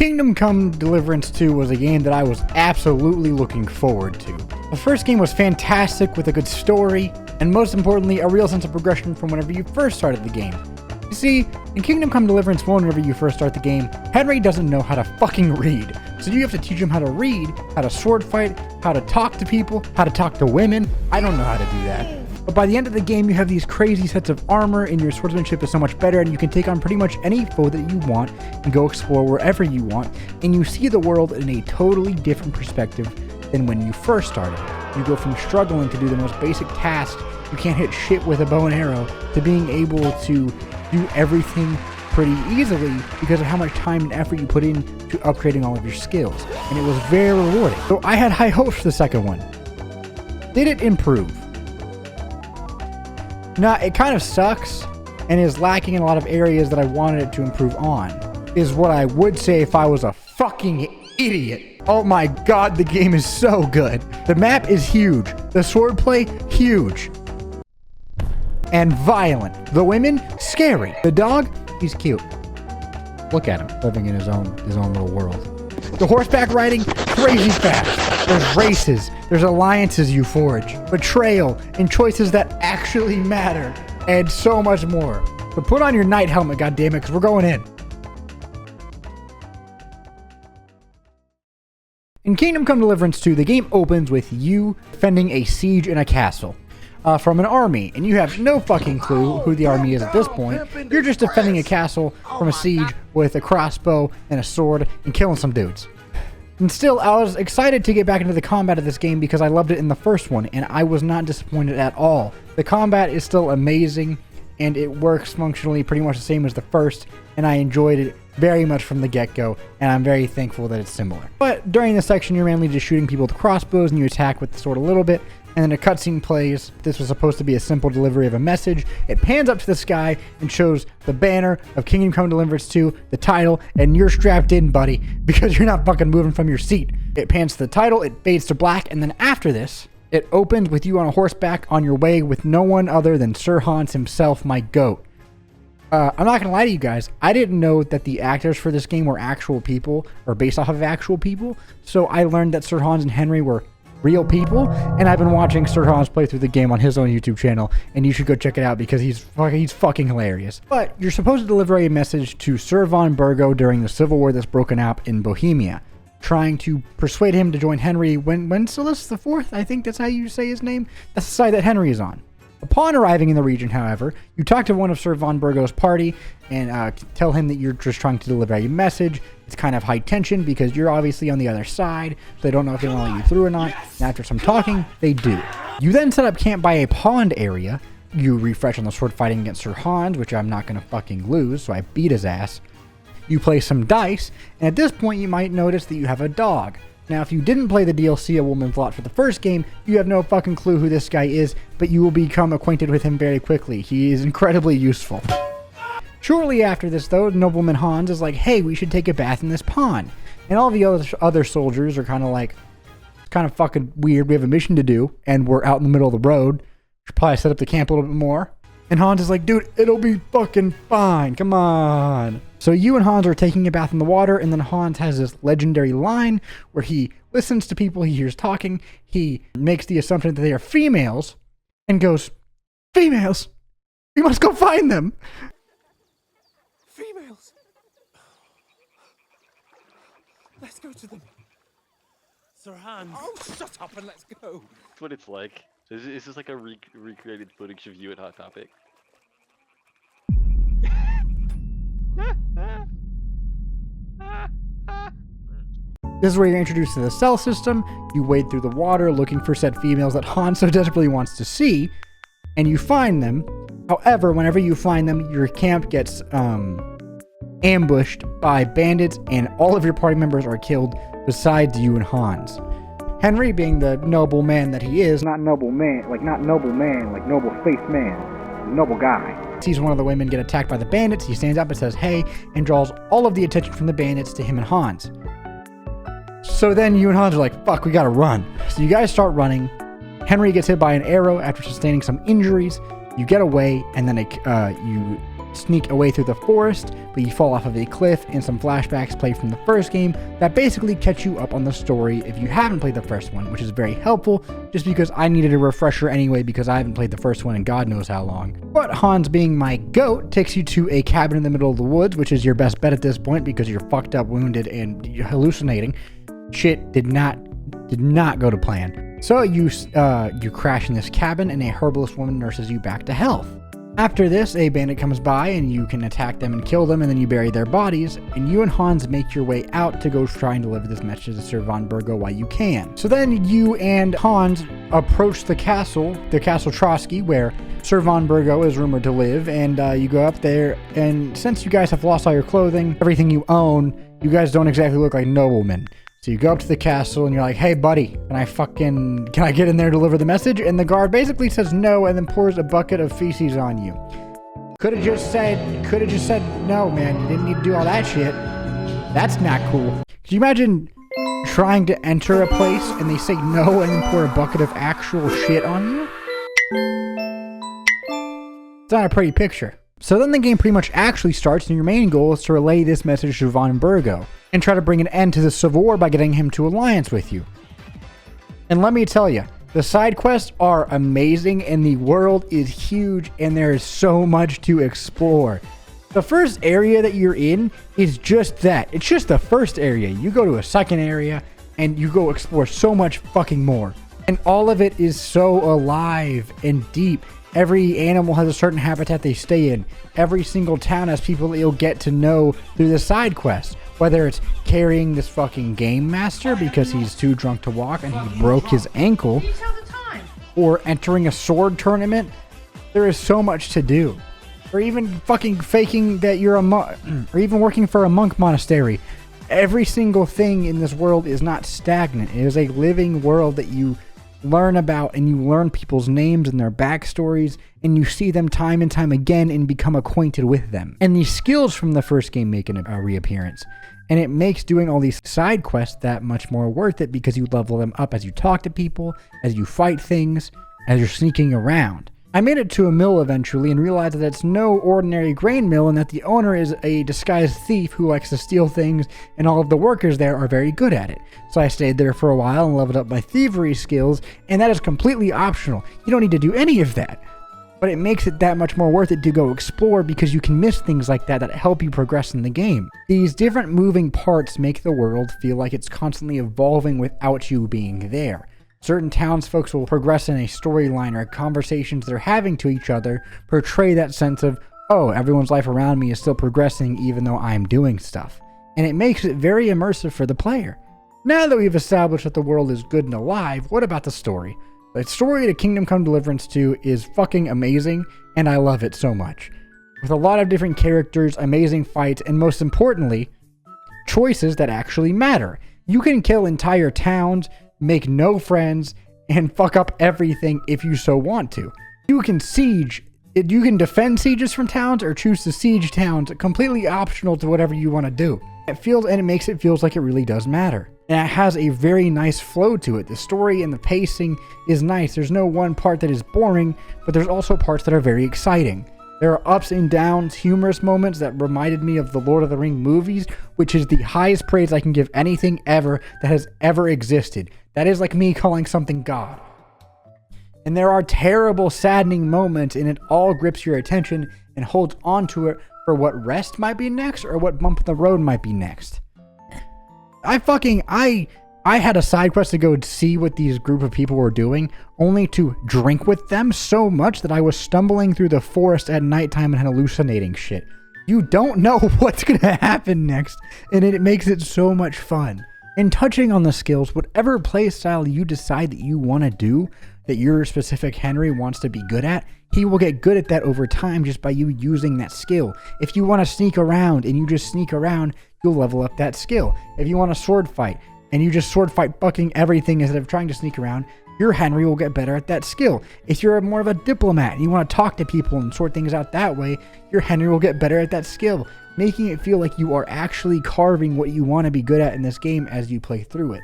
Kingdom Come Deliverance 2 was a game that I was absolutely looking forward to. The first game was fantastic with a good story, and most importantly, a real sense of progression from whenever you first started the game. You see, in Kingdom Come Deliverance 1, whenever you first start the game, Henry doesn't know how to fucking read. So you have to teach him how to read, how to sword fight, how to talk to people, how to talk to women. I don't know how to do that. But by the end of the game, you have these crazy sets of armor, and your swordsmanship is so much better, and you can take on pretty much any foe that you want and go explore wherever you want, and you see the world in a totally different perspective than when you first started. You go from struggling to do the most basic tasks, you can't hit shit with a bow and arrow, to being able to do everything pretty easily because of how much time and effort you put in to upgrading all of your skills, and it was very rewarding. So I had high hopes for the second one. Did it improve? Nah, it kind of sucks and is lacking in a lot of areas that I wanted it to improve on, is what I would say if I was a fucking idiot. Oh my god, the game is so good. The map is huge. The swordplay, huge. And violent. The women, scary. The dog, he's cute. Look at him, living in his own little world. The horseback riding, crazy fast. There's races, there's alliances you forge, betrayal, and choices that actually matter, and so much more. But put on your knight helmet, goddammit, because we're going in. In Kingdom Come Deliverance 2, the game opens with you defending a siege in a castle from an army, and you have no fucking clue who the army is at this point. You're just defending a castle from a siege with a crossbow and a sword and killing some dudes. And still, I was excited to get back into the combat of this game because I loved it in the first one, and I was not disappointed at all. The combat is still amazing, and it works functionally pretty much the same as the first, and I enjoyed it very much from the get-go, and I'm very thankful that it's similar. But during this section, you're mainly just shooting people with crossbows, and you attack with the sword a little bit, and then a cutscene plays. This was supposed to be a simple delivery of a message. It pans up to the sky and shows the banner of Kingdom Come Deliverance 2, the title, and you're strapped in, buddy, because you're not fucking moving from your seat. It pans to the title, it fades to black, and then after this, it opens with you on a horseback on your way with no one other than Sir Hans himself, my goat. I'm not gonna lie to you guys, I didn't know that the actors for this game were actual people, or based off of actual people, so I learned that Sir Hans and Henry were real people, and I've been watching Sir Hans play through the game on his own YouTube channel, and you should go check it out because he's fucking hilarious. But you're supposed to deliver a message to Sir von Burgo during the civil war that's broken out in Bohemia, trying to persuade him to join Henry Wenceslas IV, I think that's how you say his name. That's the side that Henry is on. Upon arriving in the region, however, you talk to one of Sir von Burgo's party and tell him that you're just trying to deliver a message. It's kind of high tension because you're obviously on the other side, so they don't know if they want to let you through or not. And after some talking, they do. You then set up camp by a pond area. You refresh on the sword fighting against Sir Hans, which I'm not going to fucking lose, so I beat his ass. You play some dice, and at this point you might notice that you have a dog. Now, if you didn't play the DLC A Woman's Lot for the first game, you have no fucking clue who this guy is, but you will become acquainted with him very quickly. He is incredibly useful. Shortly after this, though, nobleman Hans is like, hey, we should take a bath in this pond. And all the other soldiers are kind of like, it's kind of fucking weird. We have a mission to do, and we're out in the middle of the road. Should probably set up the camp a little bit more. And Hans is like, dude, it'll be fucking fine. Come on. So you and Hans are taking a bath in the water, and then Hans has this legendary line where he listens to people he hears talking. He makes the assumption that they are females and goes, females, we must go find them. Females. Let's go to them. Sir Hans. Oh, shut up and let's go. That's what it's like. Is this like a recreated footage of you at Hot Topic? This is where you're introduced to the cell system. You wade through the water looking for said females that Hans so desperately wants to see, and you find them. However, whenever you find them, your camp gets ambushed by bandits, and all of your party members are killed besides you and Hans. Henry, being the noble man that he is, not noble man, like noble-faced man, noble guy, sees one of the women get attacked by the bandits. He stands up and says, hey, and draws all of the attention from the bandits to him and Hans. So then you and Hans are like, fuck, we gotta run. So you guys start running. Henry gets hit by an arrow after sustaining some injuries. You get away, and then you sneak away through the forest, but you fall off of a cliff, and some flashbacks play from the first game that basically catch you up on the story if you haven't played the first one, which is very helpful, just because I needed a refresher anyway because I haven't played the first one in God knows how long. But Hans, being my goat, takes you to a cabin in the middle of the woods, which is your best bet at this point because you're fucked up, wounded, and hallucinating. Shit did not go to plan. So you crash in this cabin, and a herbalist woman nurses you back to health. After this, a bandit comes by, and you can attack them and kill them, and then you bury their bodies, and you and Hans make your way out to go try and deliver this message to Sir von Burgo while you can. So then you and Hans approach the castle Trotsky, where Sir von Burgo is rumored to live, and you go up there, and since you guys have lost all your clothing, everything you own, you guys don't exactly look like noblemen. So you go up to the castle and you're like, hey buddy, can I get in there to deliver the message? And the guard basically says no and then pours a bucket of feces on you. Could have just said no, man, you didn't need to do all that shit. That's not cool. Could you imagine trying to enter a place and they say no and then pour a bucket of actual shit on you? It's not a pretty picture. So then the game pretty much actually starts, and your main goal is to relay this message to von Burgo and try to bring an end to the Civil War by getting him to alliance with you. And let me tell you, the side quests are amazing, and the world is huge, and there is so much to explore. The first area that you're in is just that. It's just the first area. You go to a second area, and you go explore so much fucking more. And all of it is so alive and deep. Every animal has a certain habitat they stay in. Every single town has people that you'll get to know through the side quests. Whether it's carrying this fucking game master because he's too drunk to walk and he broke his ankle, or entering a sword tournament, there is so much to do. Or even fucking faking that you're a monk, or even working for a monk monastery. Every single thing in this world is not stagnant. It is a living world that you learn about, and you learn people's names and their backstories, and you see them time and time again and become acquainted with them. And these skills from the first game make a reappearance. And it makes doing all these side quests that much more worth it because you level them up as you talk to people, as you fight things, as you're sneaking around. I made it to a mill eventually and realized that it's no ordinary grain mill and that the owner is a disguised thief who likes to steal things, and all of the workers there are very good at it. So I stayed there for a while and leveled up my thievery skills, and that is completely optional. You don't need to do any of that. But it makes it that much more worth it to go explore because you can miss things like that help you progress in the game. These different moving parts make the world feel like it's constantly evolving without you being there. Certain townsfolk will progress in a storyline, or conversations they're having to each other portray that sense of, oh, everyone's life around me is still progressing even though I'm doing stuff. And it makes it very immersive for the player. Now that we've established that the world is good and alive, what about the story? The story to Kingdom Come Deliverance 2 is fucking amazing, and I love it so much. With a lot of different characters, amazing fights, and most importantly, choices that actually matter. You can kill entire towns, make no friends, and fuck up everything if you so want to. You can defend sieges from towns or choose to siege towns, completely optional to whatever you want to do. It makes it feels like it really does matter. And it has a very nice flow to it. The story and the pacing is nice. There's no one part that is boring, but there's also parts that are very exciting. There are ups and downs, humorous moments that reminded me of the Lord of the Rings movies, which is the highest praise I can give anything ever that has ever existed. That is like me calling something God. And there are terrible, saddening moments, and it all grips your attention and holds on to it for what rest might be next or what bump in the road might be next. I had a side quest to go see what these group of people were doing, only to drink with them so much that I was stumbling through the forest at nighttime and hallucinating shit. You don't know what's gonna happen next, and it makes it so much fun. And touching on the skills, whatever playstyle you decide that you want to do, that your specific Henry wants to be good at, he will get good at that over time just by you using that skill. If you want to sneak around and you just sneak around, you'll level up that skill. If you want to sword fight and you just sword fight fucking everything instead of trying to sneak around, your Henry will get better at that skill. If you're more of a diplomat and you want to talk to people and sort things out that way, your Henry will get better at that skill, making it feel like you are actually carving what you want to be good at in this game as you play through it.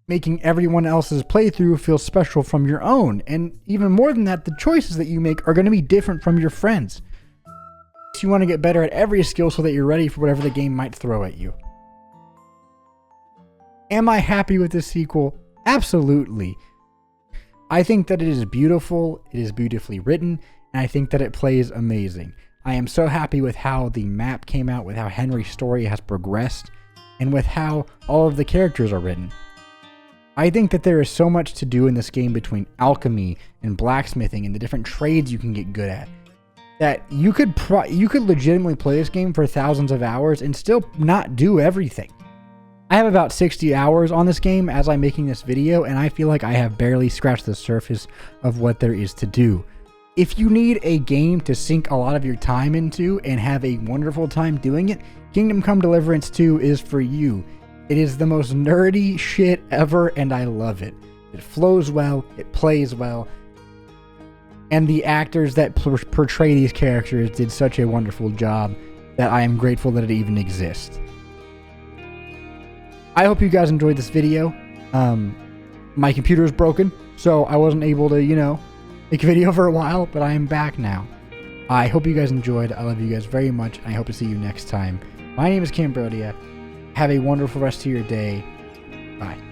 making everyone else's playthrough feel special from your own. And even more than that, the choices that you make are going to be different from your friends. So you want to get better at every skill so that you're ready for whatever the game might throw at you. Am I happy with this sequel? Absolutely. I think that it is beautiful, it is beautifully written, and I think that it plays amazing. I am so happy with how the map came out, with how Henry's story has progressed, and with how all of the characters are written. I think that there is so much to do in this game between alchemy and blacksmithing and the different trades you can get good at, that you could legitimately play this game for thousands of hours and still not do everything. I have about 60 hours on this game as I'm making this video, and I feel like I have barely scratched the surface of what there is to do. If you need a game to sink a lot of your time into and have a wonderful time doing it, Kingdom Come Deliverance 2 is for you. It is the most nerdy shit ever, and I love it. It flows well, it plays well, and the actors that portray these characters did such a wonderful job that I am grateful that it even exists. I hope you guys enjoyed this video. My computer is broken, so I wasn't able to, make a video for a while, but I am back now. I hope you guys enjoyed. I love you guys very much, and I hope to see you next time. My name is Cambodia. Have a wonderful rest of your day. Bye.